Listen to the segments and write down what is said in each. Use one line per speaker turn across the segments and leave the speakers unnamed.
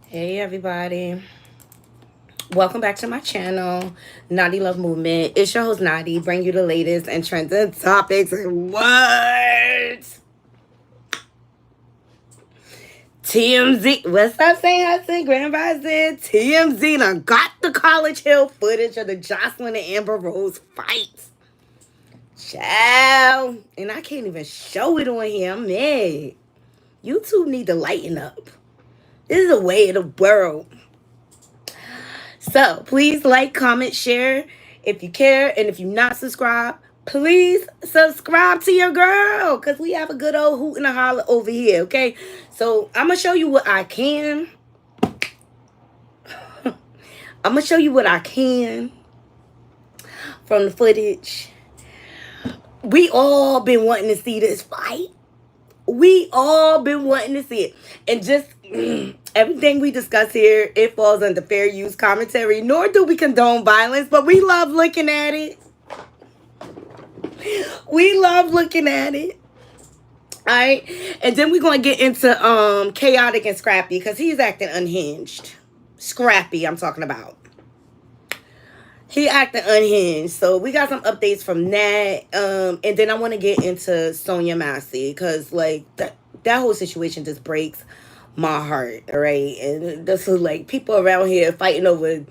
Hey everybody, welcome back to my channel, Knotty Love Movement. It's your host Knotty, bring you the latest and trending topics and what? TMZ, what's up, St. Hudson, Grand Rising? TMZ done got the College Hill footage of the Joseline and Amber Rose fights. Ciao. And I can't even show it on here, I'm mad. YouTube need to lighten up. This is the way of the world. So please like, comment, share if you care. And if you're not subscribed, please subscribe to your girl. Because we have a good old hoot and a holler over here, okay? So I'm going to show you what I can. I'm going to show you what I can from the footage. We all been wanting to see this fight. We all been wanting to see it. And just everything we discuss here, it falls under fair use commentary. Nor do we condone violence, but we love looking at it. We love looking at it. Alright. And then we're going to get into Khaotic and Scrappy because he's acting unhinged. Scrappy, I'm talking about. He acting unhinged. So we got some updates from that. And then I want to get into Sonya Massey because like that whole situation just breaks my heart. All right. And this is like people around here fighting over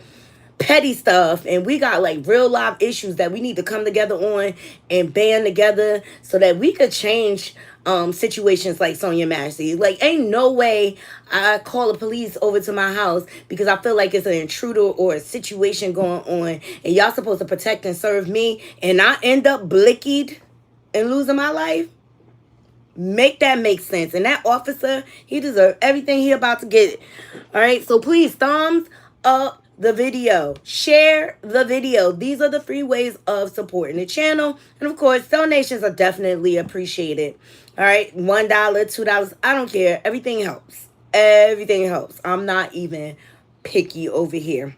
petty stuff, and we got like real live issues that we need to come together on and band together so that we could change situations like Sonya Massey. Like, ain't no way I call the police over to my house because I feel like it's an intruder or a situation going on, and y'all supposed to protect and serve me, and I end up blickied and losing my life. Make that make sense. And that officer, he deserves everything he about to get. All right, so please thumbs up the video, share the video. These are the 3 ways of supporting the channel, and of course donations are definitely appreciated. All right, $1, $2, I don't care. Everything helps. Everything helps. I'm not even picky over here.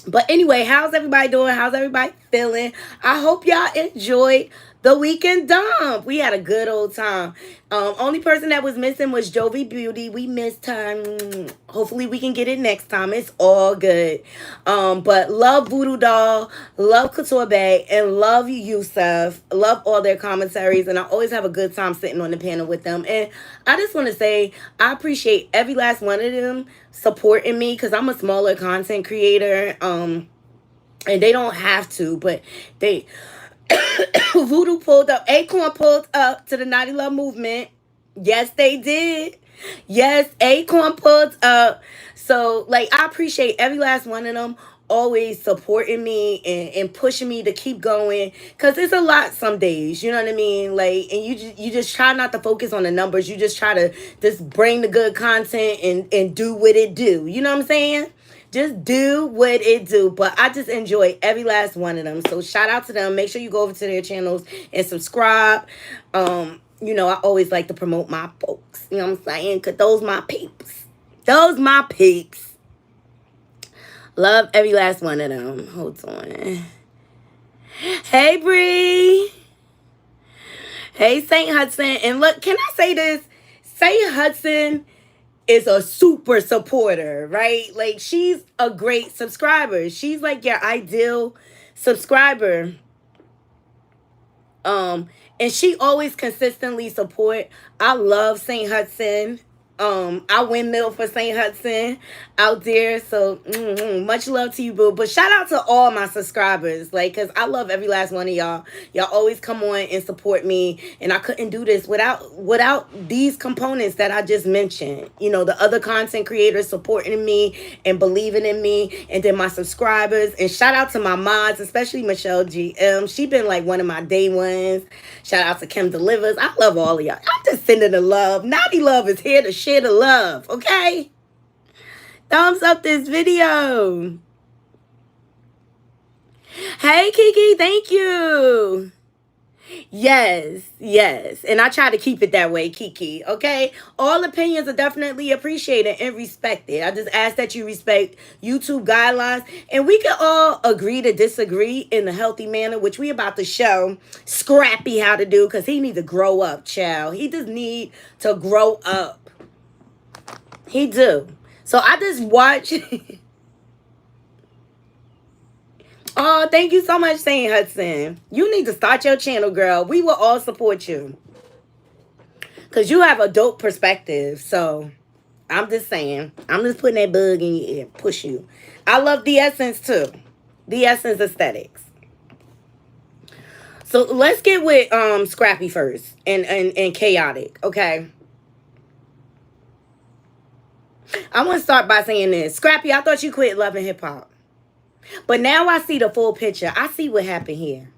But anyway, how's everybody doing? How's everybody feeling? I hope y'all enjoyed the weekend dump. We had a good old time. Only person that was missing was Jovi Beauty. We missed her. Hopefully we can get it next time. It's all good. But love Voodoo Doll, love Couture Bay, and love Yusuf. Love all their commentaries, and I always have a good time sitting on the panel with them. And I just want to say I appreciate every last one of them supporting me because I'm a smaller content creator. And they don't have to, but they Voodoo pulled up, Acorn pulled up to the Naughty Love movement. Yes, they did. Yes, Acorn pulled up. So, like, I appreciate every last one of them always supporting me and pushing me to keep going, because it's a lot some days, you know what I mean? Like, and you just try not to focus on the numbers. You just try to just bring the good content and do what it do. You know what I'm saying? Just do what it do. But I just enjoy every last one of them. So shout out to them. Make sure you go over to their channels and subscribe. You know, I always like to promote my folks. You know what I'm saying? Because those my peeps. Those my peeps. Love every last one of them. Hold on. Hey, Bree. Hey, St. Hudson. And look, can I say this? St. Hudson is a super supporter, right? Like, she's a great subscriber. She's like your ideal subscriber. And she always consistently support. I love St. Hudson. I windmill for St. Hudson out there. So much love to you, boo. But shout out to all my subscribers, like, because I love every last one of y'all. Y'all always come on and support me, and I couldn't do this without these components that I just mentioned. You know, the other content creators supporting me and believing in me, and then my subscribers. And shout out to my mods, especially Michelle GM. She been like one of my day ones. Shout out to Kim Delivers. I love all of y'all. I'm just sending the love. Naughty Love is here to share the love, okay? Thumbs up this video. Hey, Kiki, thank you. Yes, yes. And I try to keep it that way, Kiki, okay? All opinions are definitely appreciated and respected. I just ask that you respect YouTube guidelines, and we can all agree to disagree in a healthy manner, which we about to show Scrappy how to do, because he need to grow up, child. He just need to grow up. He do. So I just watch. Oh, thank you so much, Saint Hudson. You need to start your channel, girl. We will all support you. Because you have a dope perspective. So I'm just saying. I'm just putting that bug in your ear. Push you. I love the essence too. The essence aesthetics. So let's get with Scrappy first and Khaotic, okay? I want to start by saying this. Scrappy, I thought you quit loving hip hop. But now I see the full picture. I see what happened here.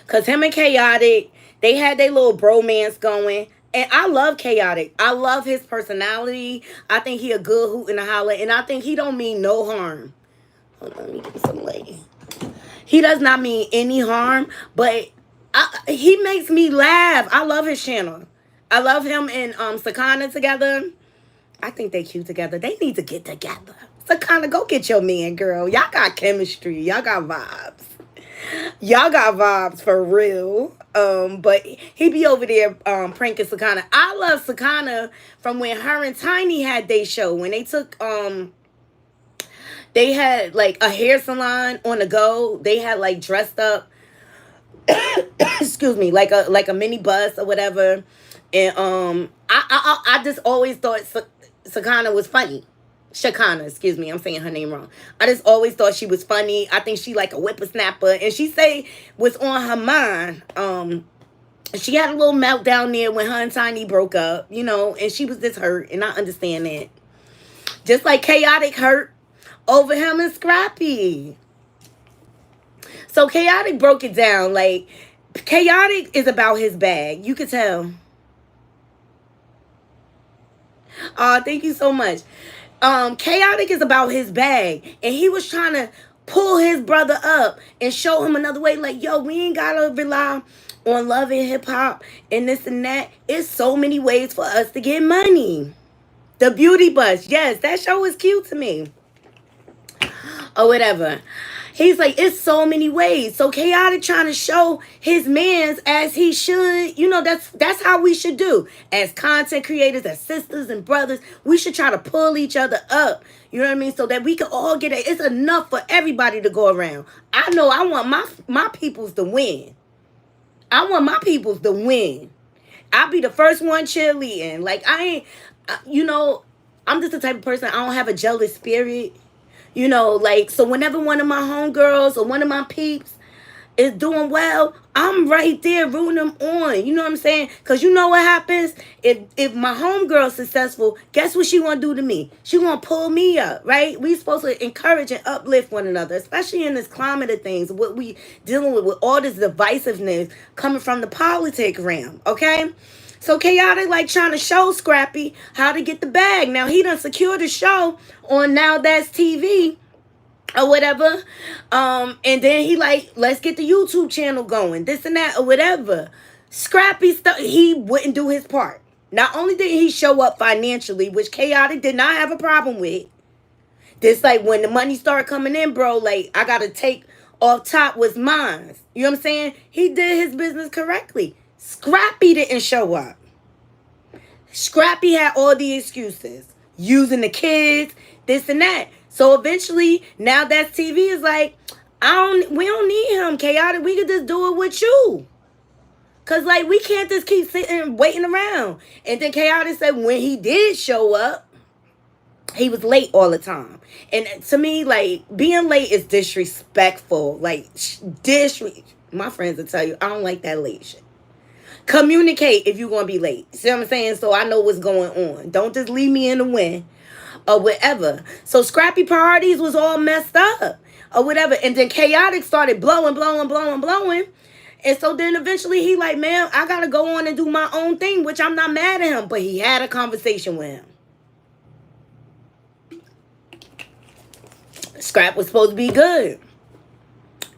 Because him and Khaotic, they had their little bromance going. And I love Khaotic. I love his personality. I think he a good hoot and a holler. And I think he don't mean no harm. Hold on, let me get some light. He does not mean any harm. But he makes me laugh. I love his channel. I love him and Sakana together. I think they cute together. They need to get together. Sakana, go get your man, girl. Y'all got chemistry. Y'all got vibes. Y'all got vibes for real. But he be over there pranking Sakana. I love Sakana from when her and Tiny had their show. When they took they had like a hair salon on the go. They had like dressed up excuse me, like a mini bus or whatever. And I just always thought Sakana was funny. Shakana, excuse me, I'm saying her name wrong. I just always thought she was funny. I think she like a whippersnapper, and she say what's on her mind. She had a little meltdown there when her and Tiny broke up, you know, and she was just hurt, and I understand that. Just like Khaotic hurt over him and Scrappy. So Khaotic broke it down. Like, Khaotic is about his bag. You could tell. Thank you so much. Khaotic is about his bag, and he was trying to pull his brother up and show him another way. Like, yo, we ain't gotta rely on love and hip hop and this and that. It's so many ways for us to get money. The Beauty Bus, yes, that show was cute to me, or whatever. He's like, it's so many ways. So Khaotic trying to show his mans as he should. You know, that's how we should do. As content creators, as sisters and brothers, we should try to pull each other up. You know what I mean? So that we can all get it. It's enough for everybody to go around. I know I want my peoples to win. I want my peoples to win. I'll be the first one cheerleading. Like, I ain't, you know, I'm just the type of person, I don't have a jealous spirit. You know, like, so whenever one of my homegirls or one of my peeps is doing well, I'm right there rooting them on. You know what I'm saying? Because you know what happens? If my homegirl's successful, guess what she want to do to me? She want to pull me up, right? We supposed to encourage and uplift one another, especially in this climate of things, what we dealing with all this divisiveness coming from the politic realm, okay? So Khaotic like trying to show Scrappy how to get the bag. Now he done secured the show on Now That's TV or whatever. And then he like, let's get the YouTube channel going, this and that or whatever. Scrappy stuff, he wouldn't do his part. Not only did he show up financially, which Khaotic did not have a problem with. This like when the money started coming in, bro, like I gotta take off top was mine. You know what I'm saying? He did his business correctly. Scrappy didn't show up. Scrappy had all the excuses. Using the kids, this and that. So eventually, Now That's TV is like, we don't need him, Khaotic. We could just do it with you. Cause like we can't just keep sitting and waiting around. And then Khaotic said when he did show up, he was late all the time. And to me, like, being late is disrespectful. Like, my friends will tell you, I don't like that late shit. Communicate if you're going to be late. See what I'm saying? So I know what's going on. Don't just leave me in the wind or whatever. So Scrappy priorities was all messed up or whatever. And then Khaotic started blowing. And so then eventually he like, man, I got to go on and do my own thing, which I'm not mad at him. But he had a conversation with him. Scrap was supposed to be good.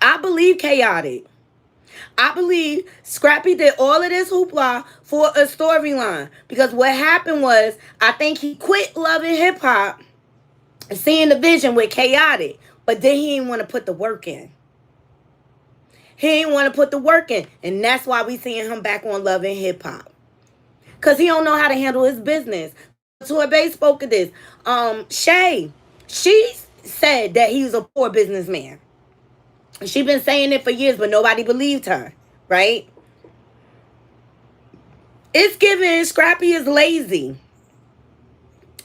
I believe Khaotic. I believe Scrappy did all of this hoopla for a storyline. Because what happened was, I think he quit loving hip-hop and seeing the vision with Khaotic. But then he didn't want to put the work in. He didn't want to put the work in. And that's why we seeing him back on loving hip-hop. because he don't know how to handle his business. Tour Bay spoke of this. Shay, she said that he was a poor businessman. She been saying it for years, but nobody believed her, right? It's given Scrappy is lazy.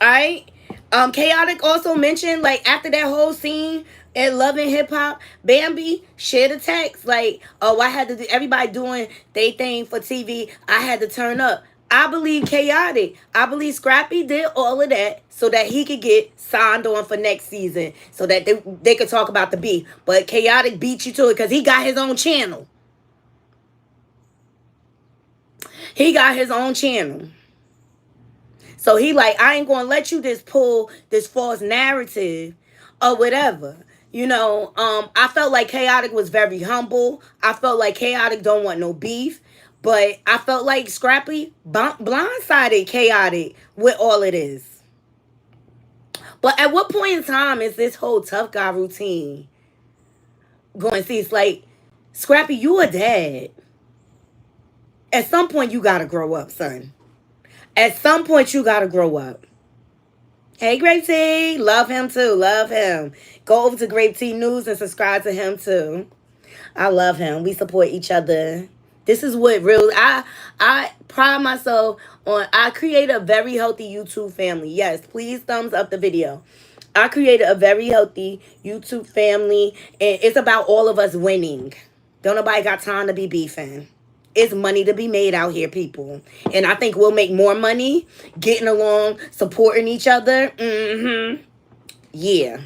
Alright? Khaotic also mentioned, like, after that whole scene at Love and Hip Hop, Bambi shared a text like, oh, I had to do, everybody doing they thing for TV, I had to turn up. I believe Khaotic. I believe Scrappy did all of that so that he could get signed on for next season, so that they could talk about the beef. But Khaotic beat you to it because he got his own channel. He got his own channel. So he like, I ain't gonna let you just pull this false narrative or whatever. You know, I felt like Khaotic was very humble. I felt like Khaotic don't want no beef. But I felt like Scrappy blindsided Khaotic with all of this. But at what point in time is this whole tough guy routine going to cease? Like, Scrappy, you a dad. At some point, you got to grow up, son. At some point, you got to grow up. Hey, Grape T. Love him, too. Love him. Go over to Grape T News and subscribe to him, too. I love him. We support each other. This is what real... I pride myself on... I created a very healthy YouTube family. Yes, please thumbs up the video. I created a very healthy YouTube family. And it's about all of us winning. Don't nobody got time to be beefing. It's money to be made out here, people. And I think we'll make more money getting along, supporting each other. Yeah.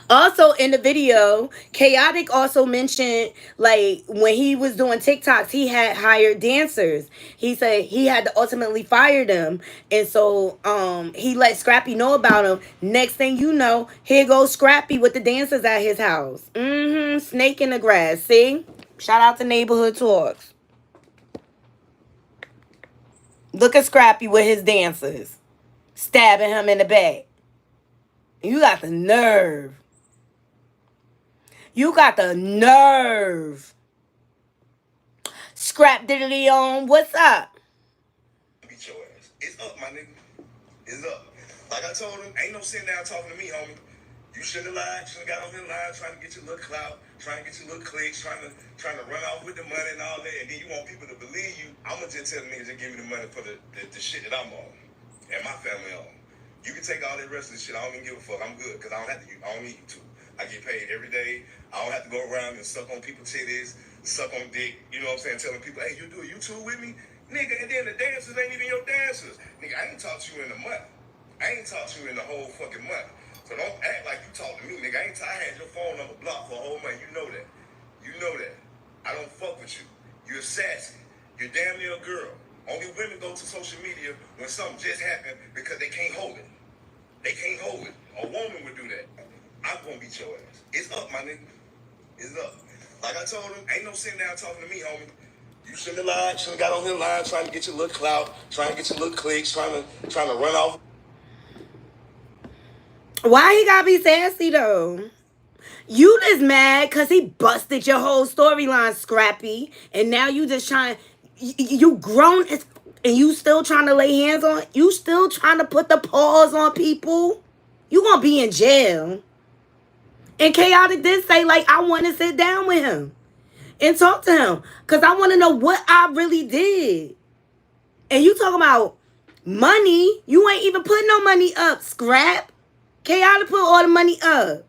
Also, in the video, Khaotic also mentioned, like, when he was doing TikToks, he had hired dancers. He said he had to ultimately fire them. And so he let Scrappy know about him. Next thing you know, here goes Scrappy with the dancers at his house. Snake in the grass. See? Shout out to Neighborhood Talks. Look at Scrappy with his dancers. Stabbing him in the back. You got the nerve. You got the nerve. Scrap diddly on. What's up?
Beat your ass. It's up, my nigga. It's up. Like I told him, ain't no sitting down talking to me, homie. You shouldn't have lied. You shouldn't have got on here lying, trying to get your little clout, trying to get your little clicks, trying to run off with the money and all that. And then you want people to believe you. I'ma just tell the niggas to give me the money for the shit that I'm on and my family on. You can take all that rest of the shit. I don't even give a fuck. I'm good because I don't have to. I don't need you to. I get paid every day. I don't have to go around and suck on people's titties, suck on dick. You know what I'm saying? Telling people, hey, you do a YouTube with me? Nigga, and then the dancers ain't even your dancers. Nigga, I ain't talked to you in a month. I ain't talked to you in the whole fucking month. So don't act like you talk to me, nigga. I had your phone number blocked for a whole month. You know that. You know that. I don't fuck with you. You're sassy. You're damn near a girl. Only women go to social media when something just happened because they can't hold it. They can't hold it. A woman would do that. I'm gonna beat your ass. It's up, my nigga. It's up. Like I told him, ain't no sitting down talking to me, homie. You shouldn't have lied. Shouldn't have got on here lying, trying to get your little clout, trying to get your little clicks, trying to run off.
Why he gotta be sassy, though? You just mad because he busted your whole storyline, Scrappy. And now you just trying... You grown as... And you still trying to lay hands on... You still trying to put the paws on people? You gonna be in jail. And Khaotic did say, like, I want to sit down with him and talk to him because I want to know what I really did. And you talking about money? You ain't even put no money up, Scrap. Khaotic put all the money up.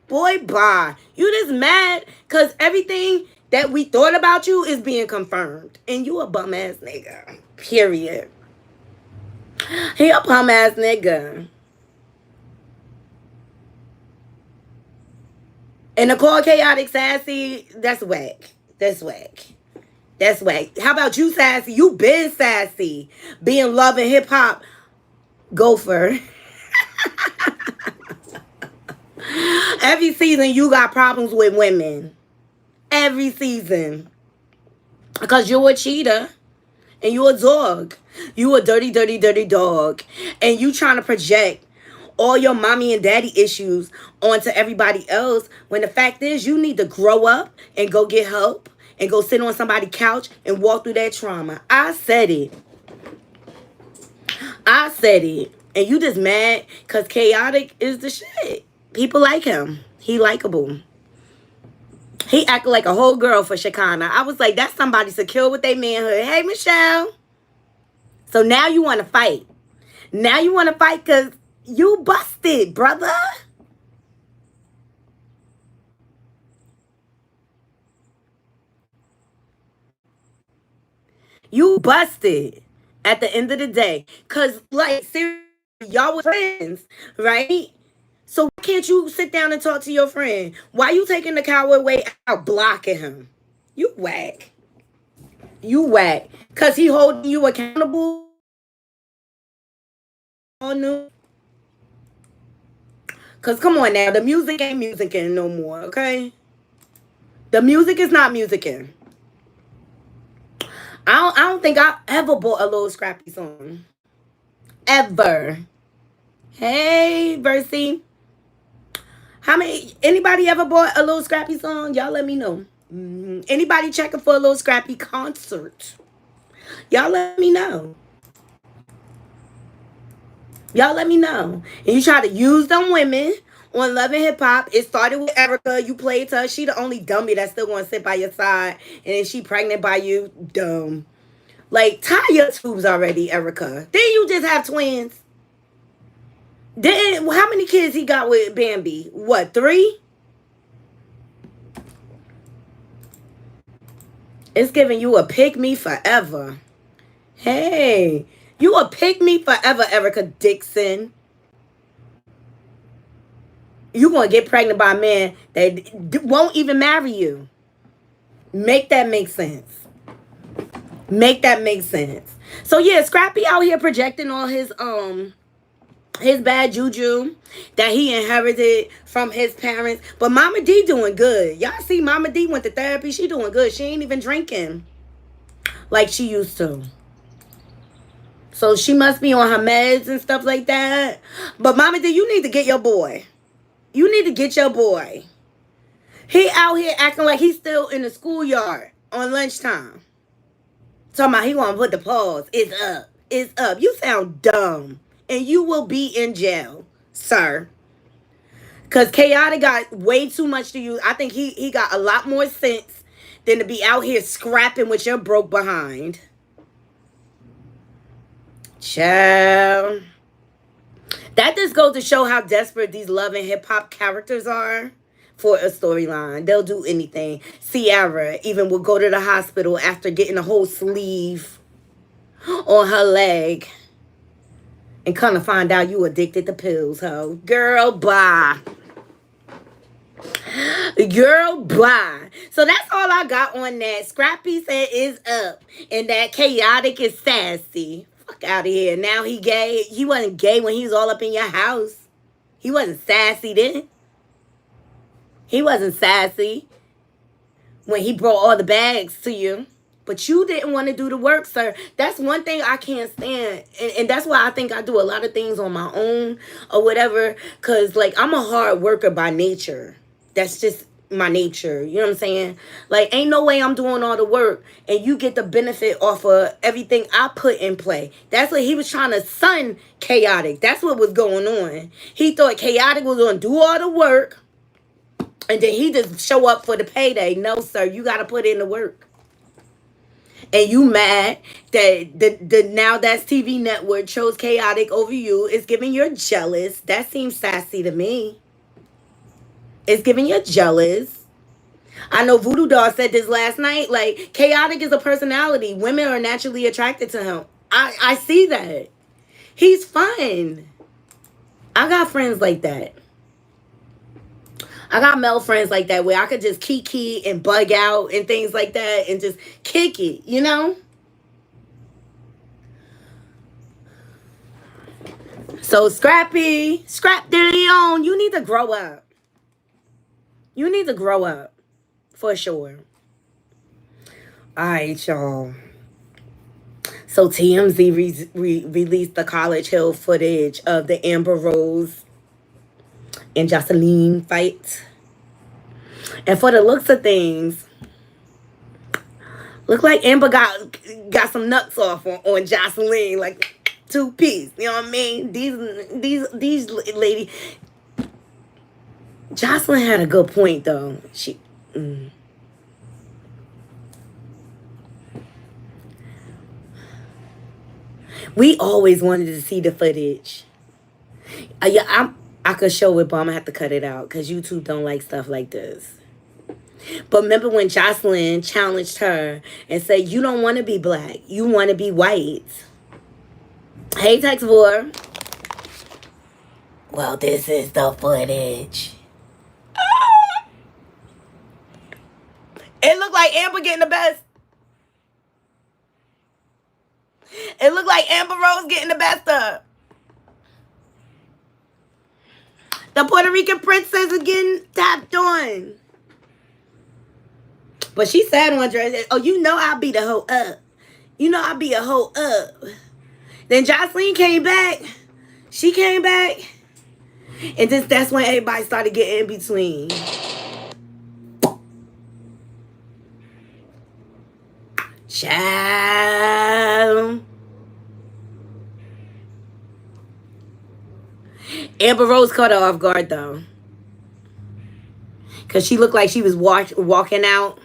Boy, bye. You just mad because everything that we thought about you is being confirmed. And you a bum-ass nigga. Period. He a bum-ass nigga. And to call Khaotic sassy, that's whack. That's whack. That's whack. How about you, sassy? You been sassy. Being Love and Hip Hop gopher. Every season you got problems with women. Every season. Because you're a cheater. And you a dog. You a dirty, dirty, dirty dog. And you trying to project all your mommy and daddy issues onto everybody else when the fact is you need to grow up and go get help and go sit on somebody's couch and walk through that trauma. I said it. I said it. And you just mad because Khaotic is the shit. People like him. He likable. He acted like a whole girl for Shekinah. I was like, that's somebody secure with their manhood. Hey, Michelle. So now you want to fight. Now you want to fight because you busted, brother. You busted at the end of the day. Because, like, seriously, y'all were friends, right? So why can't you sit down and talk to your friend? Why you taking the coward way out blocking him? You whack. You whack. Because he holding you accountable. Because come on now, the music ain't musicking no more, okay? The music is not musicking. I don't think I ever bought a little Scrappy song. Ever. Hey, Versi. Anybody ever bought a little Scrappy song? Y'all let me know. Anybody checking for a little Scrappy concert? Y'all let me know. Y'all let me know. And you try to use them women on Love and Hip Hop. It started with Erica. You played to her. She the only dummy that's still gonna sit by your side. And then she pregnant by you. Dumb. Like, tie your tubes already, Erica. Then you just have twins. Then how many kids he got with Bambi? What, 3? It's giving you a pick me forever. Hey, you a pick me forever, Erica Dixon. You gonna get pregnant by a man that won't even marry you. Make that make sense. Make that make sense. So yeah, Scrappy out here projecting all his bad juju that he inherited from his parents. But Mama D doing good. Y'all see Mama D went to therapy. She doing good. She ain't even drinking like she used to. So she must be on her meds and stuff like that. But Mama D, you need to get your boy. You need to get your boy. He out here acting like he's still in the schoolyard on lunchtime. Talking about he want to put the pause. It's up. It's up. You sound dumb. And you will be in jail, sir. Because Khaotic got way too much to use. I think he got a lot more sense than to be out here scrapping with your broke behind. Child. That just goes to show how desperate these Love and Hip Hop characters are for a storyline. They'll do anything. Ciara even will go to the hospital after getting a whole sleeve on her leg. And kind of find out you addicted to pills, ho. Girl, bye. Girl, bye. So that's all I got on that. Scrappy said is up. And that Khaotic is sassy. Fuck out of here. Now he gay. He wasn't gay when he was all up in your house. He wasn't sassy then. He wasn't sassy when he brought all the bags to you. But you didn't want to do the work, sir. That's one thing I can't stand. And that's why I think I do a lot of things on my own or whatever. Because, like, I'm a hard worker by nature. That's just my nature. You know what I'm saying? Like, ain't no way I'm doing all the work and you get the benefit off of everything I put in play. That's what he was trying to son Khaotic. That's what was going on. He thought Khaotic was going to do all the work and then he just show up for the payday. No, sir. You got to put in the work. And you mad that the Now That's TV network chose Khaotic over you. It's giving you're jealous. That seems sassy to me. It's giving you're jealous. I know Voodoo Doll said this last night. Like, Khaotic is a personality. Women are naturally attracted to him. I see that. He's fun. I got friends like that. I got male friends like that where I could just kiki and bug out and things like that and just kick it, you know? So Scrappy, Scrap de Leon, you need to grow up. You need to grow up. For sure. Alright, y'all. So TMZ released the College Hill footage of the Amber Rose and Joseline fight. And for the looks of things, Look like Amber got some nuts off on Joseline, like 2 piece. You know what I mean? These lady. Joseline had a good point though. We always wanted to see the footage. Yeah, I could show it, but I'm gonna have to cut it out because YouTube don't like stuff like this. But remember when Joseline challenged her and said, "You don't want to be black, you want to be white." Hey, Texvor. Well, this is the footage. It looked like Amber getting the best. It looked like Amber Rose getting the best of. The Puerto Rican princess is getting tapped on. But she said on dress, "Oh, you know I'll be the hoe up. You know I'll be a hoe up." Then Joseline came back. She came back. And that's when everybody started getting in between. Child. Amber Rose caught her off guard though. Because she looked like she was walking out.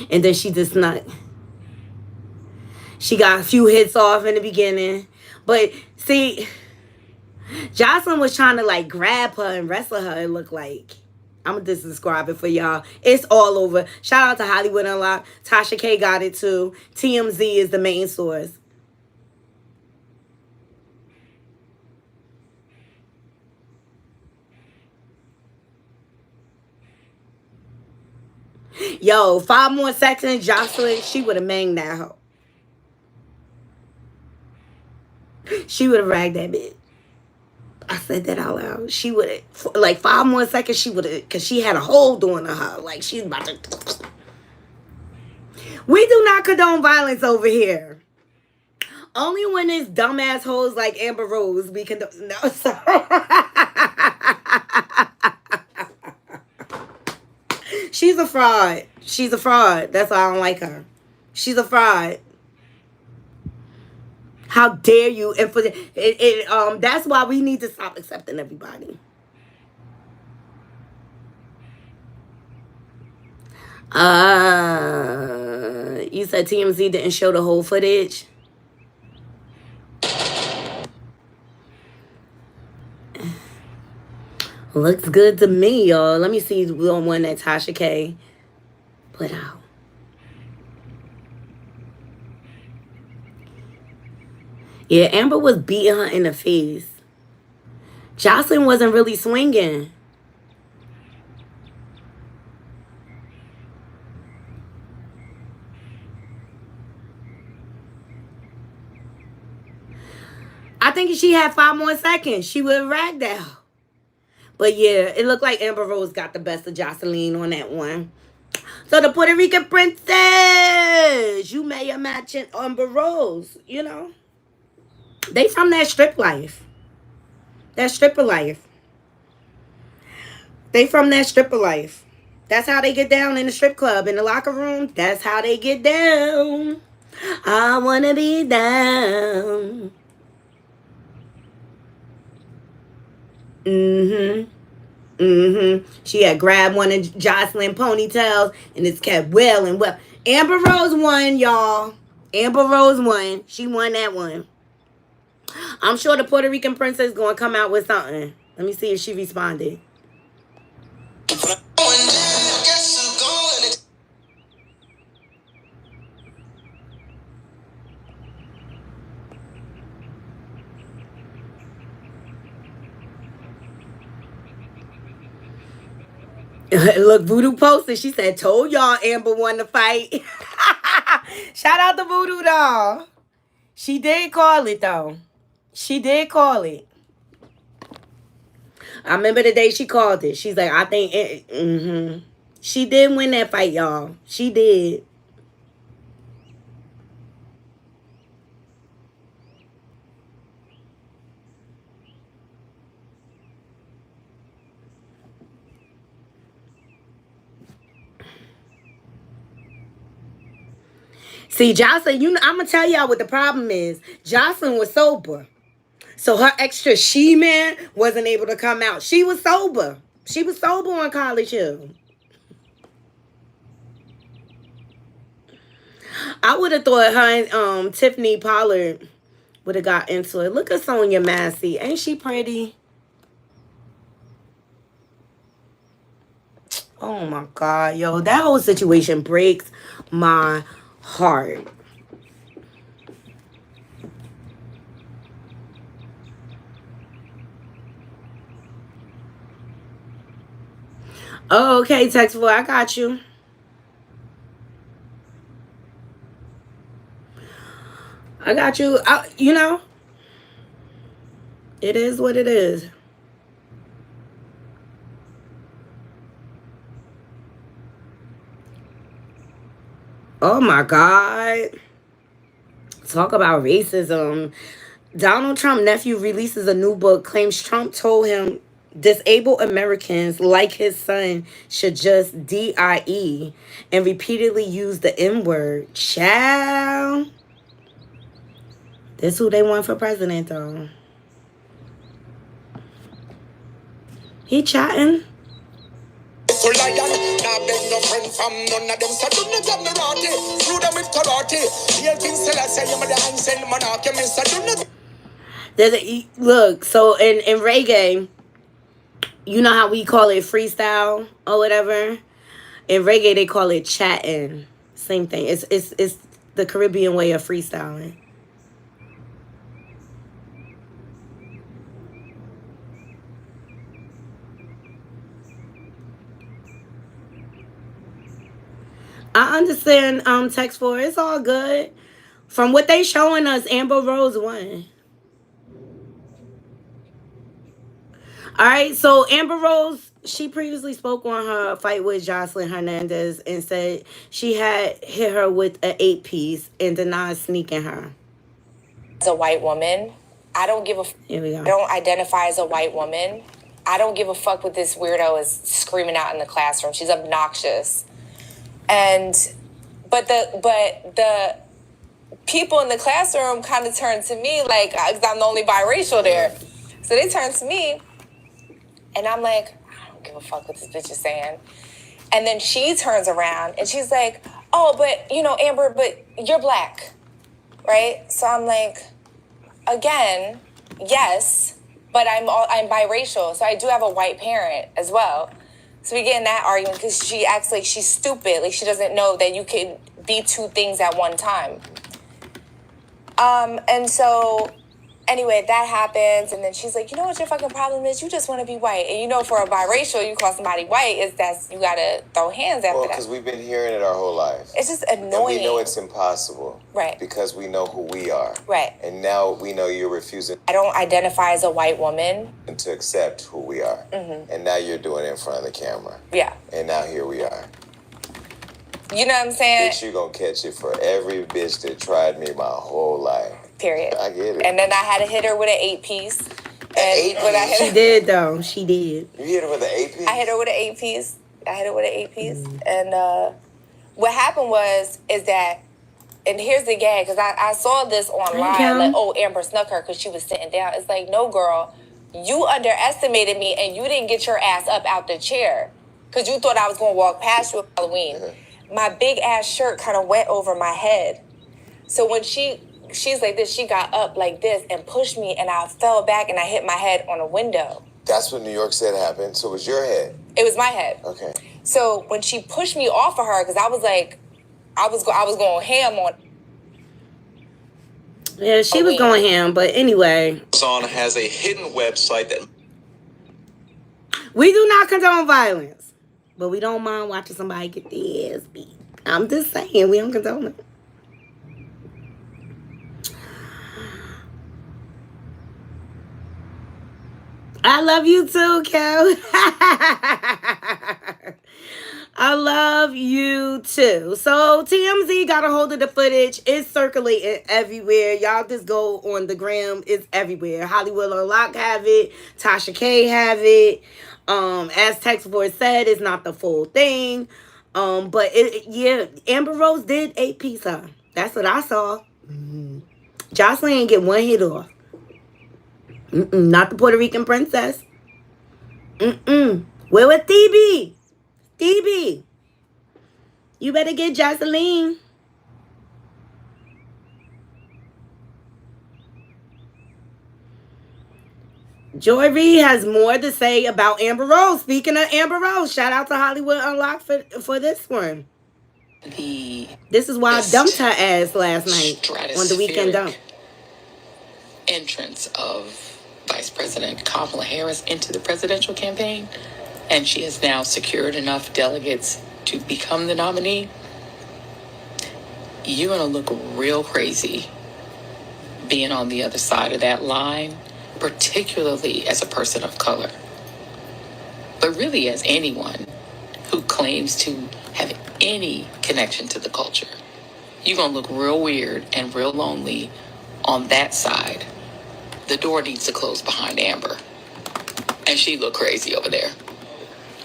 And then she just snuck. She got a few hits off in the beginning. But see, Joseline was trying to like grab her and wrestle her, it looked like. I'm going to just describe it for y'all. It's all over. Shout out to Hollywood Unlocked. Tasha K got it too. TMZ is the main source. Yo, 5 more seconds, Joseline, she would have manged that hoe. She would have ragged that bitch. I said that out loud. She would have, like 5 more seconds, she would have, because she had a hold on her. Like, she's about to. We do not condone violence over here. Only when it's dumbass hoes like Amber Rose, we condone. No, sorry. She's a fraud. She's a fraud. That's why I don't like her. She's a fraud. How dare you? And for that's why we need to stop accepting everybody. You said TMZ didn't show the whole footage. Looks good to me, y'all. Let me see the one that Tasha K put out. Yeah, Amber was beating her in the face. Joseline wasn't really swinging. I think if she had 5 more seconds, she would have ragged out. But yeah, it looked like Amber Rose got the best of Joseline on that one. So the Puerto Rican princess, you may imagine Amber Rose, you know. They from that strip life. That stripper life. They from that stripper life. That's how they get down in the strip club, in the locker room. That's how they get down. I want to be down. She had grabbed one of Joseline ponytails and it's kept well and well. Amber Rose won, y'all. Amber Rose won. She won that one. I'm sure the Puerto Rican princess is going to come out with something. Let me see if she responded. Look, Voodoo posted. She said, "Told y'all Amber won the fight." Shout out to Voodoo doll. She did call it though. She did call it. I remember the day she called it. She's like, "I think She did win that fight, y'all. She did. See, Joseline, I'm going to tell y'all what the problem is. Joseline was sober. So her extra she-man wasn't able to come out. She was sober. She was sober on College Hill. I would have thought her and Tiffany Pollard would have got into it. Look at Sonya Massey. Ain't she pretty? Oh my God, yo. That whole situation breaks my heart. Oh, okay, text boy, I got you. I got you. It is what it is. Oh my God. Talk about racism. Donald Trump nephew releases a new book, claims Trump told him disabled Americans like his son should just DIE and repeatedly use the N-word. Child. This who they want for president though. He chatting. So like that, now beg no friend from none of them. So do not have me rotty. Through them with karate. The thing still I say, I'm the hand send monarchy. So do not. Look, so in reggae, you know how we call it freestyle or whatever? In reggae, they call it chatting. Same thing. It's the Caribbean way of freestyling. I understand text for it's all good. From what they showing us, Amber Rose won. Alright, so Amber Rose, she previously spoke on her fight with Joseline Hernandez and said she had hit her with an 8-piece and denied sneaking her.
As a white woman, I don't give a
Here we go.
I don't identify as a white woman. I don't give a fuck what this weirdo is screaming out in the classroom. She's obnoxious. But the people in the classroom kind of turn to me like, because I'm the only biracial there. So they turn to me, and I'm like, I don't give a fuck what this bitch is saying. And then she turns around, and she's like, oh, but, Amber, but you're black, right? So I'm like, again, yes, but I'm biracial, so I do have a white parent as well. So we get in that argument because she acts like she's stupid. Like she doesn't know that you can be two things at one time. And so anyway, that happens. And then she's like, you know what your fucking problem is? You just want to be white. And for a biracial, you call somebody white, you got to throw hands after that.
Well, because we've been hearing it our whole lives.
It's just annoying. And
we know it's impossible.
Right.
Because we know who we are.
Right.
And now we know you're refusing.
I don't identify as a white woman.
To accept who we are. Mm-hmm. And now you're doing it in front of the camera.
Yeah.
And now here we are.
You know what I'm saying?
Bitch, you gonna catch it for every bitch that tried me my whole life.
Period.
I get it.
And then I had to hit her with an 8-piece.
She did though. She did.
You hit her with an 8-piece?
I hit her with an 8-piece. And what happened is that, and here's the gag, because I saw this online, like, oh, Amber snuck her because she was sitting down. It's like, no, girl, you underestimated me and you didn't get your ass up out the chair because you thought I was going to walk past you at Halloween. Mm-hmm. My big ass shirt kind of went over my head. So when she's like this, she got up like this and pushed me, and I fell back and I hit my head on a window.
That's what New York said happened. So it was your head?
It was my head.
Okay.
So when she pushed me off of her, because I was like, I was going ham on.
Yeah, she was going ham, but anyway.
Amazon has a hidden website that...
We do not condone violence, but we don't mind watching somebody get their ass beat. I'm just saying, we don't condone it. I love you too, Kel. I love you too. So TMZ got a hold of the footage. It's circulating everywhere. Y'all just go on the gram. It's everywhere. Hollywood Unlocked have it. Tasha K have it. As Text Board said, it's not the full thing. But yeah, Amber Rose did 8-piece her. That's what I saw. Joseline ain't get one hit off. Not the Puerto Rican princess. Where with TB? TB. You better get Joseline. Joy Reid has more to say about Amber Rose. Speaking of Amber Rose, shout out to Hollywood Unlocked for this one. This is why I dumped her ass last night on the Weekend Dump.
Entrance of Vice President Kamala Harris into the presidential campaign, and she has now secured enough delegates to become the nominee. You're going to look real crazy being on the other side of that line, particularly as a person of color, but really as anyone who claims to have any connection to the culture. You're going to look real weird and real lonely on that side. The door needs to close behind Amber. And she look crazy over there.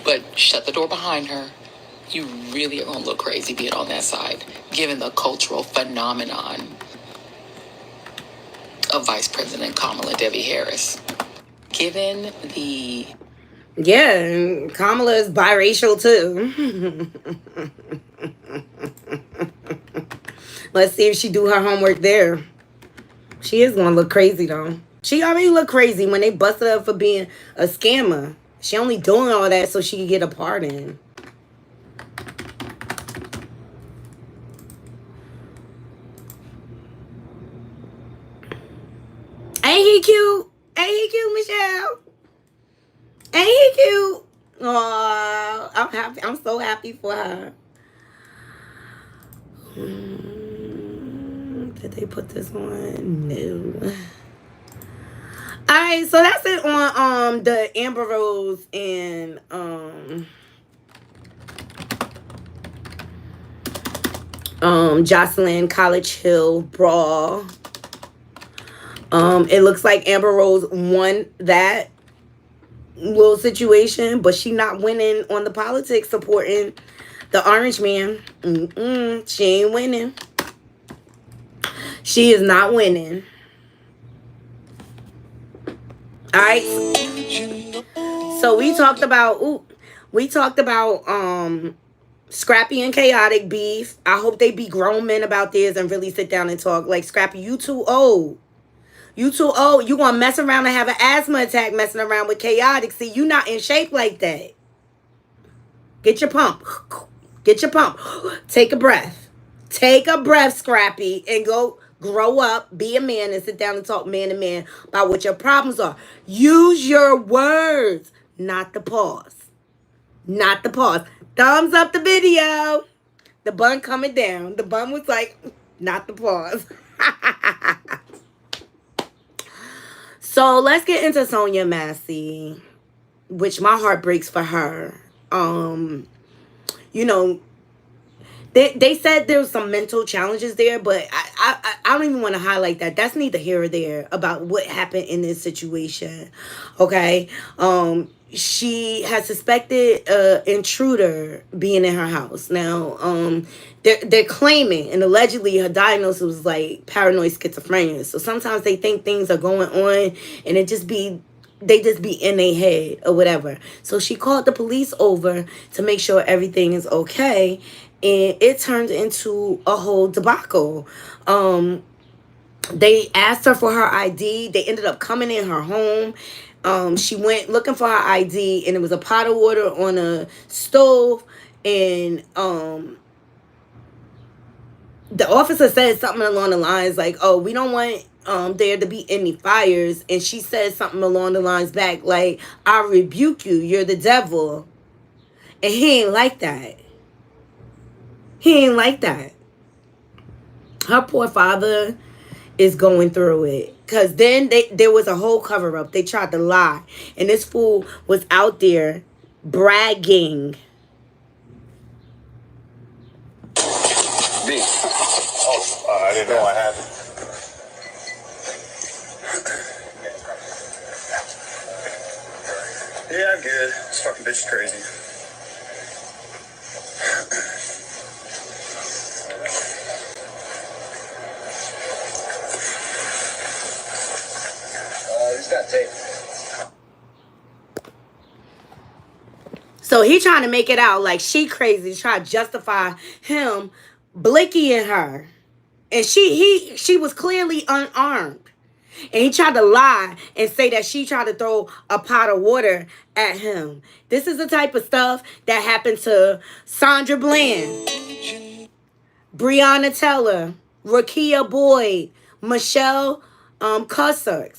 But shut the door behind her. You really are going to look crazy being on that side, given the cultural phenomenon of Vice President Kamala Debbie Harris. Given the...
Yeah, and Kamala is biracial too. Let's see if she do her homework there. She is going to look crazy though. She already looked crazy when they busted her for being a scammer. She only doing all that so she could get a pardon. Ain't he cute? Ain't he cute, Michelle? Ain't he cute? Oh, I'm happy. I'm so happy for her. Did they put this on? No. Alright, so that's it on the Amber Rose and Joseline College Hill brawl. It looks like Amber Rose won that little situation, but she not winning on the politics supporting the orange man. She ain't winning. She is not winning. All right. So we talked about Scrappy and Khaotic beef. I hope they be grown men about this and really sit down and talk. Like, Scrappy, you too old. You too old. You gonna mess around and have an asthma attack messing around with Khaotic. See, you not in shape like that. Get your pump. Get your pump. Take a breath. Take a breath, Scrappy, and go grow up, be a man, and sit down and talk man to man about what your problems are. Use your words, not the pause. Not the pause. Thumbs up the video. The bun coming down. The bun was like, not the pause. So let's get into Sonya Massey, which my heart breaks for her. You know, they said there was some mental challenges there, but I don't even want to highlight that. That's neither here or there about what happened in this situation. Okay. She has suspected intruder being in her house. Now, they're claiming, and allegedly her diagnosis was like paranoid schizophrenia. So sometimes they think things are going on and they just be in their head or whatever. So she called the police over to make sure everything is okay. And it turned into a whole debacle. They asked her for her ID. They ended up coming in her home. She went looking for her ID, and it was a pot of water on a stove. And the officer said something along the lines like, "Oh, we don't want there to be any fires." And she said something along the lines back like, "I rebuke you. You're the devil." And he ain't like that. He ain't like that. Her poor father is going through it. Because then there was a whole cover-up. They tried to lie. And this fool was out there bragging.
B. Oh, I didn't know I had it. Yeah, I'm good. This fucking bitch is crazy.
So he trying to make it out like she crazy, try to justify him blickying her. And she was clearly unarmed. And he tried to lie and say that she tried to throw a pot of water at him. This is the type of stuff that happened to Sandra Bland, Breonna Taylor, Rakia Boyd, Michelle Cussack.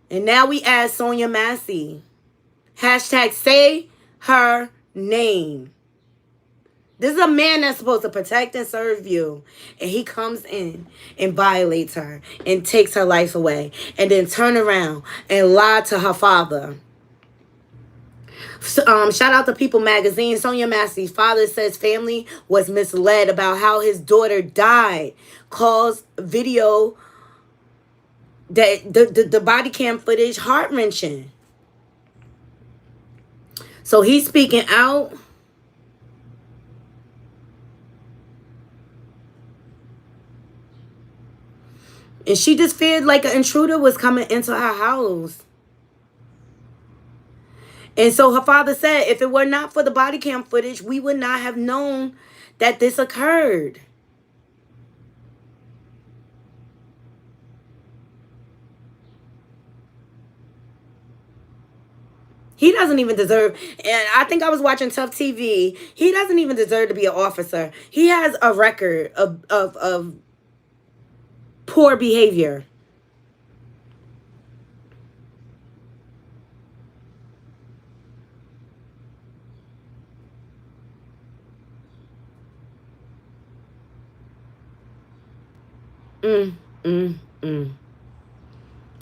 And now we add Sonya Massey. Hashtag say her name. This is a man that's supposed to protect and serve you. And he comes in and violates her and takes her life away. And then turn around and lie to her father. Shout out to People Magazine. Sonya Massey's father says family was misled about how his daughter died. Calls video that the body cam footage heart-wrenching. So he's speaking out. And she just feared like an intruder was coming into her house. And so her father said, if it were not for the body cam footage, we would not have known that this occurred. He doesn't even deserve, and I think I was watching Tough TV. He doesn't even deserve to be an officer. He has a record of poor behavior.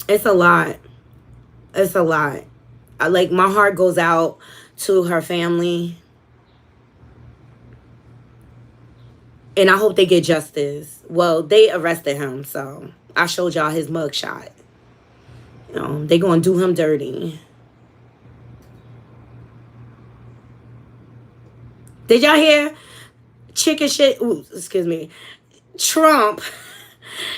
It's a lot. It's a lot. Like, my heart goes out to her family. And I hope they get justice. Well, they arrested him, so I showed y'all his mugshot. You know, they gonna do him dirty. Did y'all hear? Chicken shit. Ooh, excuse me. Trump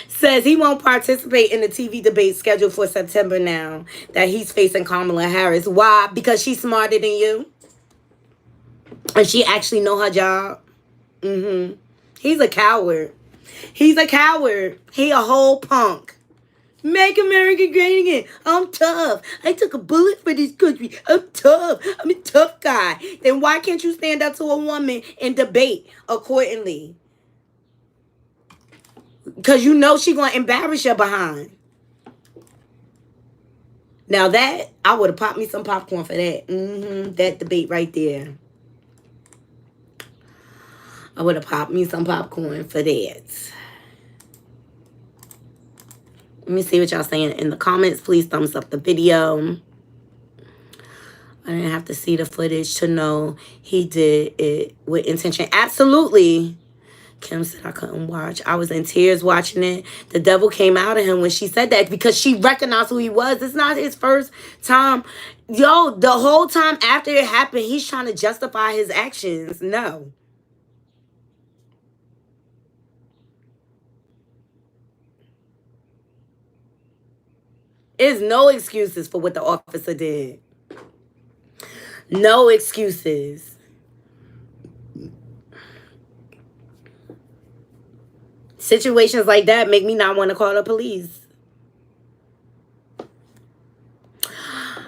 says he won't participate in the TV debate scheduled for September now that he's facing Kamala Harris. Why? Because she's smarter than you. And she actually know her job. He's a coward. He's a coward. He a whole punk. Make America great again. I'm tough. I took a bullet for this country. I'm tough. I'm a tough guy. Then why can't you stand up to a woman and debate accordingly? Because you know she going to embarrass your behind. Now that, I would have popped me some popcorn for that. That debate right there. I would have popped me some popcorn for that. Let me see what y'all saying in the comments. Please thumbs up the video. I didn't have to see the footage to know he did it with intention. Absolutely. Kim said I couldn't watch. I was in tears watching it. The devil came out of him when she said that because she recognized who he was. It's not his first time. Yo, the whole time after it happened, he's trying to justify his actions. No. There's no excuses for what the officer did. No excuses. Situations like that make me not want to call the police. All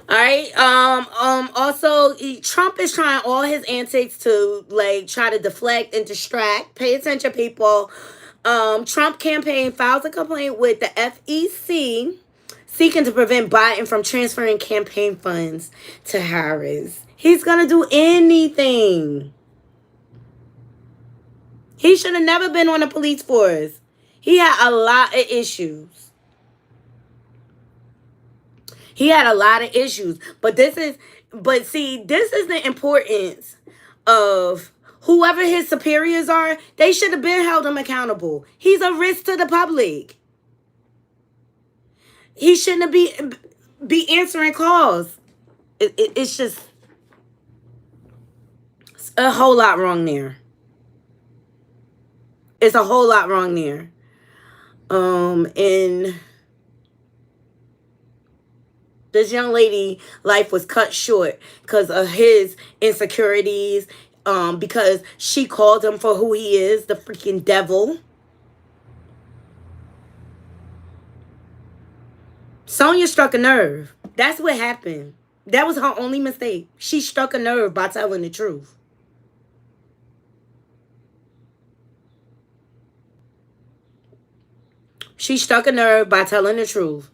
right. Also, Trump is trying all his antics to like try to deflect and distract. Pay attention, people. Trump campaign files a complaint with the FEC seeking to prevent Biden from transferring campaign funds to Harris. He's gonna do anything. He should have never been on the police force. He had a lot of issues. He had a lot of issues. But see, this is the importance of whoever his superiors are. They should have been held him accountable. He's a risk to the public. He shouldn't be answering calls. It's just a whole lot wrong there. It's a whole lot wrong there. And This young lady life was cut short because of his insecurities, because she called him for who he is, the freaking devil. Sonya struck a nerve. That's what happened. That was her only mistake. She struck a nerve by telling the truth. She struck a nerve by telling the truth.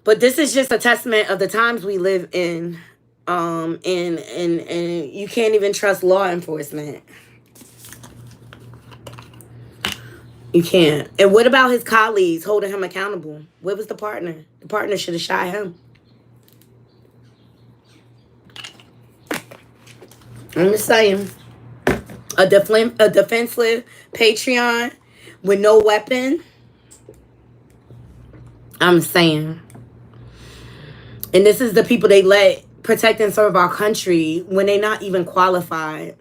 But this is just a testament of the times we live in. And you can't even trust law enforcement. You can't. And what about his colleagues holding him accountable? Where was the partner? The partner should have shot him. I'm just saying. A defenseless Patreon with no weapon. I'm saying. And this is the people they let protect and serve our country when they're not even qualified.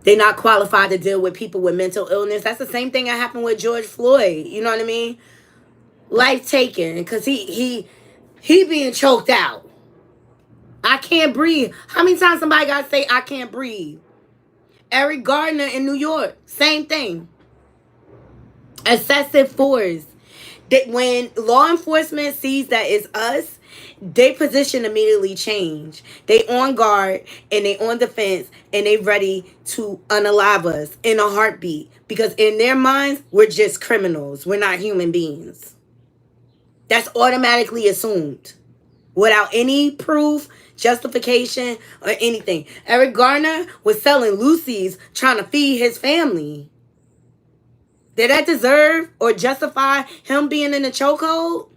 They're not qualified to deal with people with mental illness. That's the same thing that happened with George Floyd. You know what I mean? Life taken because he being choked out. I can't breathe. How many times somebody got to say I can't breathe? Eric Gardner in New York, same thing. Excessive force. That when law enforcement sees that it's us, they position immediately change. They on guard and they on defense and they ready to unalive us in a heartbeat. Because in their minds, we're just criminals. We're not human beings. That's automatically assumed. Without any proof, justification, or anything. Eric Garner was selling Lucy's trying to feed his family. Did that deserve or justify him being in the chokehold?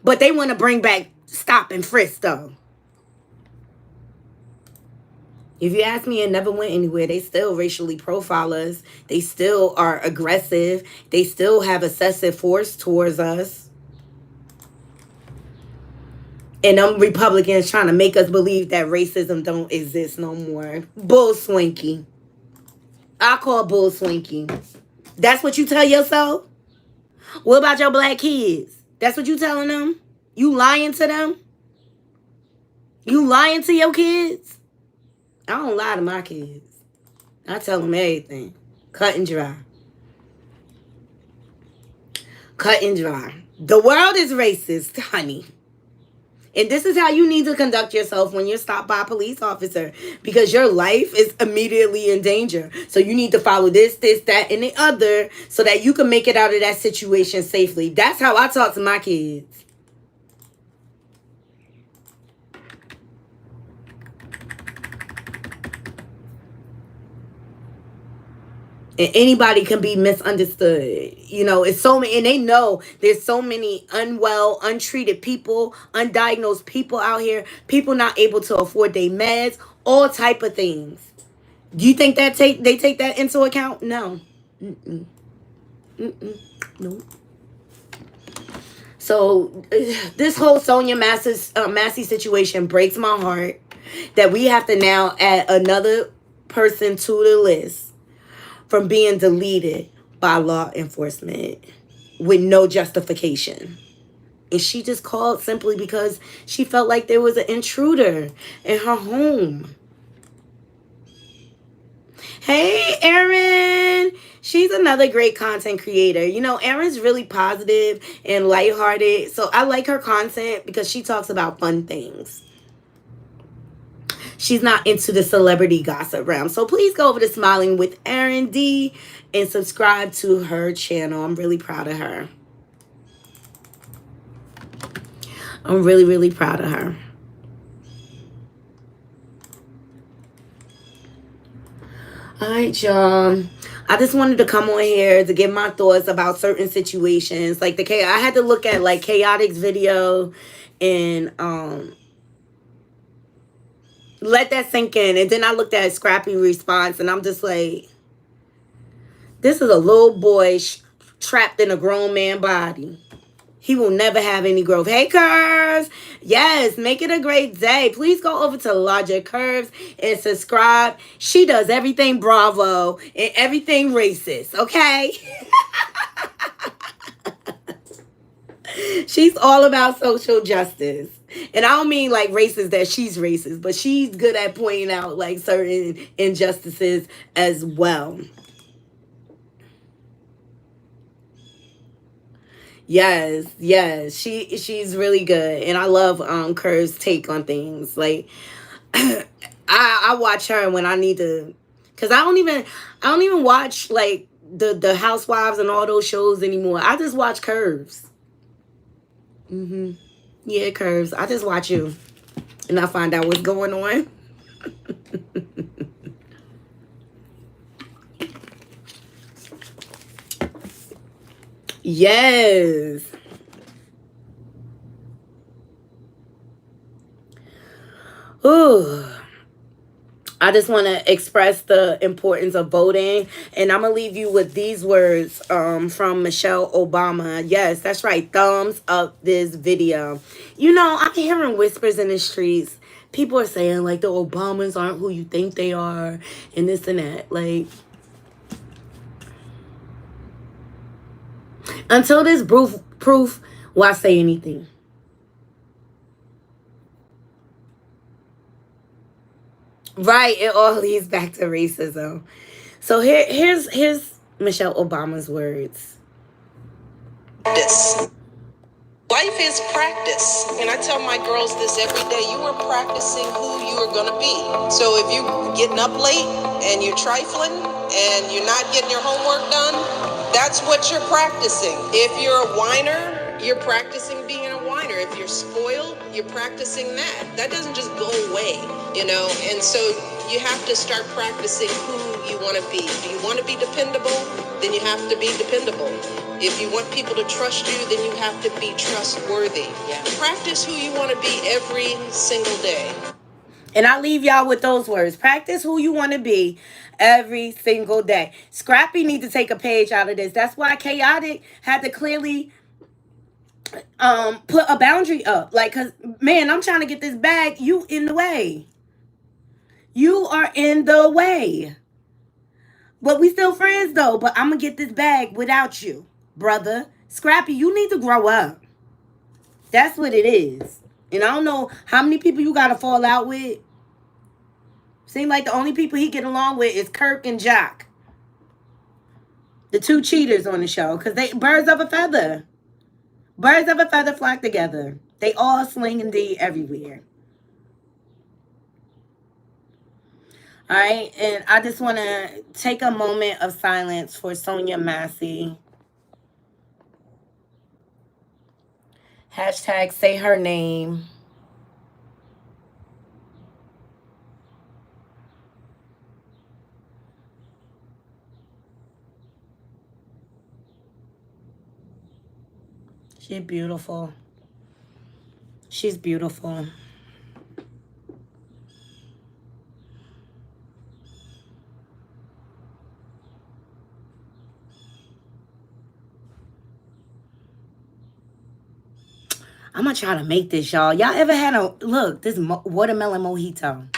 But they want to bring back stop and frisk, though. If you ask me, it never went anywhere. They still racially profile us. They still are aggressive. They still have excessive force towards us. And them Republicans trying to make us believe that racism don't exist no more. Bull swinky. I call bull swinky. That's what you tell yourself? What about your black kids? That's what you telling them? You lying to them? You lying to your kids? I don't lie to my kids. I tell them everything. Cut and dry. Cut and dry. The world is racist, honey. And this is how you need to conduct yourself when you're stopped by a police officer. Because your life is immediately in danger. So you need to follow this, that, and the other. So that you can make it out of that situation safely. That's how I talk to my kids. And anybody can be misunderstood. You know, it's so many, and they know there's so many unwell, untreated people, undiagnosed people out here, people not able to afford their meds, all type of things. Do you think that they take that into account? No. No. So this whole Sonya Massey situation breaks my heart that we have to now add another person to the list from being deleted by law enforcement with no justification. And she just called simply because she felt like there was an intruder in her home. Hey, Erin. She's another great content creator. You know, Erin's really positive and lighthearted. So I like her content because she talks about fun things. She's not into the celebrity gossip realm. So please go over to Smiling with Erin D and subscribe to her channel. I'm really proud of her. I'm really, really proud of her. All right, y'all. I just wanted to come on here to give my thoughts about certain situations. Like I had to look at like Khaotic's video and let that sink in. And then I looked at Scrappy response and I'm just like, this is a little boy trapped in a grown man body. He will never have any growth. Hey, Curves. Yes, make it a great day. Please go over to Logic Curves and subscribe. She does everything Bravo and everything racist, okay? She's all about social justice. And I don't mean like racist that she's racist, but she's good at pointing out like certain injustices as well. Yes, yes. She's really good. And I love Curve's take on things. Like I watch her when I need to, cuz I don't even watch like the Housewives and all those shows anymore. I just watch Curves. Yeah, Curves. I just watch you and I find out what's going on. Yes. Ooh. I just want to express the importance of voting. And I'm going to leave you with these words from Michelle Obama. Yes, that's right. Thumbs up this video. You know, I'm hearing whispers in the streets. People are saying, like, the Obamas aren't who you think they are. And this and that. Like, until there's proof, why say anything? Right, it all leads back to racism. So here's Michelle Obama's words.
This. Life is practice. And I tell my girls this every day. You are practicing who you are going to be. So if you're getting up late and you're trifling and you're not getting your homework done, that's what you're practicing. If you're a whiner, you're practicing being a whiner. If you're spoiled, you're practicing that. That doesn't just go away, you know? And so you have to start practicing who you want to be. Do you want to be dependable? Then you have to be dependable. If you want people to trust you, then you have to be trustworthy. Yeah. Practice who you want to be every single day.
And I leave y'all with those words. Practice who you want to be every single day. Scrappy needs to take a page out of this. That's why Khaotic had to clearly put a boundary up. Like, because, man, I'm trying to get this bag. You in the way. You are in the way. But we still friends, though. But I'm going to get this bag without you, brother. Scrappy, you need to grow up. That's what it is. And I don't know how many people you got to fall out with. Seems like the only people he get along with is Kirk and Jock. The two cheaters on the show. Because they birds of a feather. Birds of a feather flock together. They all sling and D everywhere. All right. And I just want to take a moment of silence for Sonya Massey. Hashtag say her name. She's beautiful. She's beautiful. I'm gonna try to make this, y'all. Y'all ever had a look? This watermelon mojito.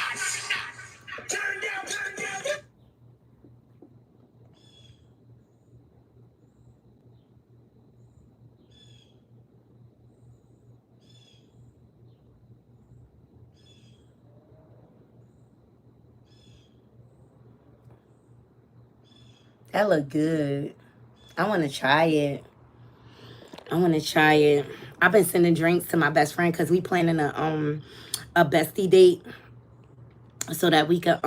That look good. I want to try it. I've been sending drinks to my best friend because we planning a bestie date so that we could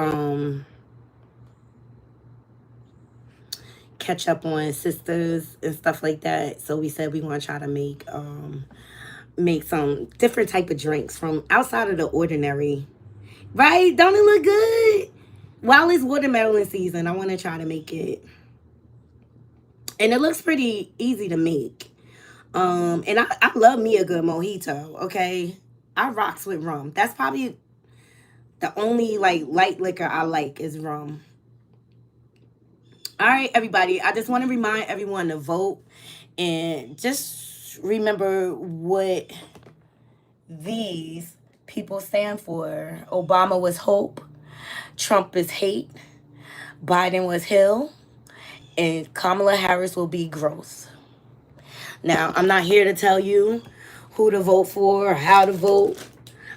catch up on sisters and stuff like that. So we said we want to try to make some different type of drinks from outside of the ordinary. Right? Don't it look good? While it's watermelon season, I want to try to make it. And it looks pretty easy to make. And I love me a good mojito, okay? I rocks with rum. That's probably the only, like, light liquor I like is rum. All right, everybody. I just want to remind everyone to vote and just remember what these people stand for. Obama was hope, Trump is hate, Biden was heal, and Kamala Harris will be growth. Now, I'm not here to tell you who to vote for or how to vote.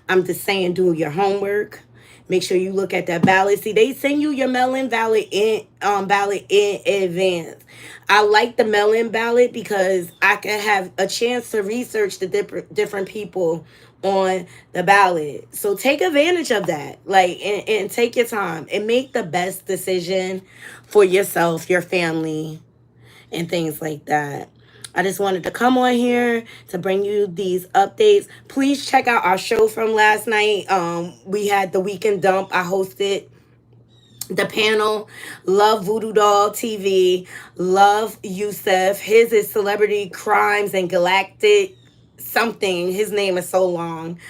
I'm just saying do your homework. Make sure you look at that ballot. See, they send you your mail-in ballot in advance. I like the mail-in ballot because I can have a chance to research the different people on the ballot. So take advantage of that. And take your time and make the best decision for yourself, your family, and things like that. I just wanted to come on here to bring you these updates. Please check out our show from last night. We had the Weekend Dump. I hosted the panel. Love Voodoo Doll TV. Love Youssef. His is Celebrity Crimes and Galactic something. His name is so long.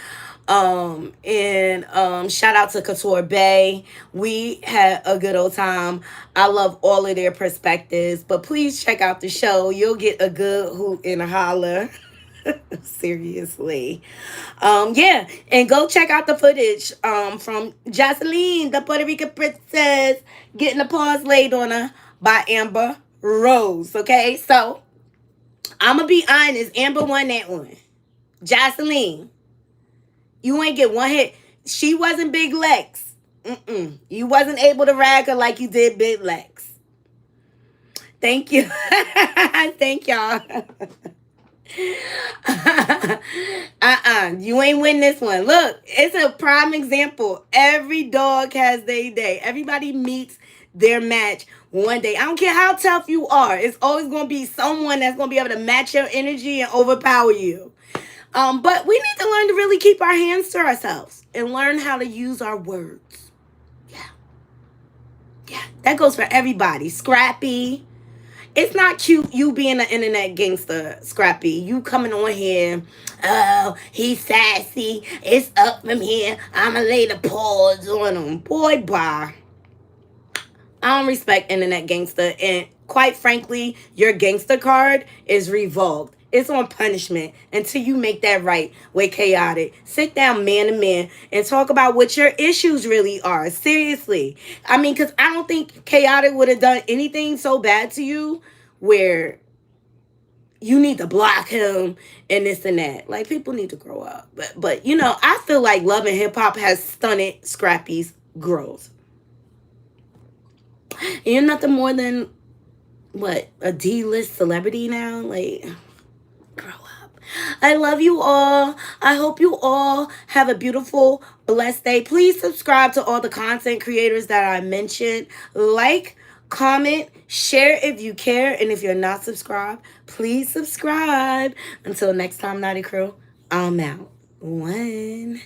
Shout out to Couture Bay. We had a good old time. I love all of their perspectives, but please check out the show. You'll get a good hoot and a holler. Seriously. And go check out the footage from Joseline, the Puerto Rican princess, getting the paws laid on her by Amber Rose. Okay, so I'm gonna be honest. Amber won that one. Joseline, you ain't get one hit. She wasn't Big Lex. You wasn't able to rag her like you did Big Lex. Thank you. Thank y'all. You ain't win this one. Look, it's a prime example. Every dog has their day. Everybody meets their match one day. I don't care how tough you are. It's always going to be someone that's going to be able to match your energy and overpower you. But we need to learn to really keep our hands to ourselves and learn how to use our words. Yeah. That goes for everybody. Scrappy. It's not cute you being an internet gangster, Scrappy. You coming on here, oh, he's sassy. It's up from here. I'ma lay the paws on him. Boy, bye. I don't respect internet gangster. And quite frankly, your gangster card is revoked. It's on punishment until you make that right with Khaotic. Sit down man to man and talk about what your issues really are. Seriously. I mean, because I don't think Khaotic would have done anything so bad to you where you need to block him and this and that. Like, people need to grow up. But I feel like Love and Hip Hop has stunted Scrappy's growth. You're nothing more than, a D-list celebrity now? Like, grow up. I love you all. I hope you all have a beautiful, blessed day. Please subscribe to all the content creators that I mentioned. Like, comment, share if you care. And if you're not subscribed, please subscribe. Until next time, Knotty Crew, I'm out. 1.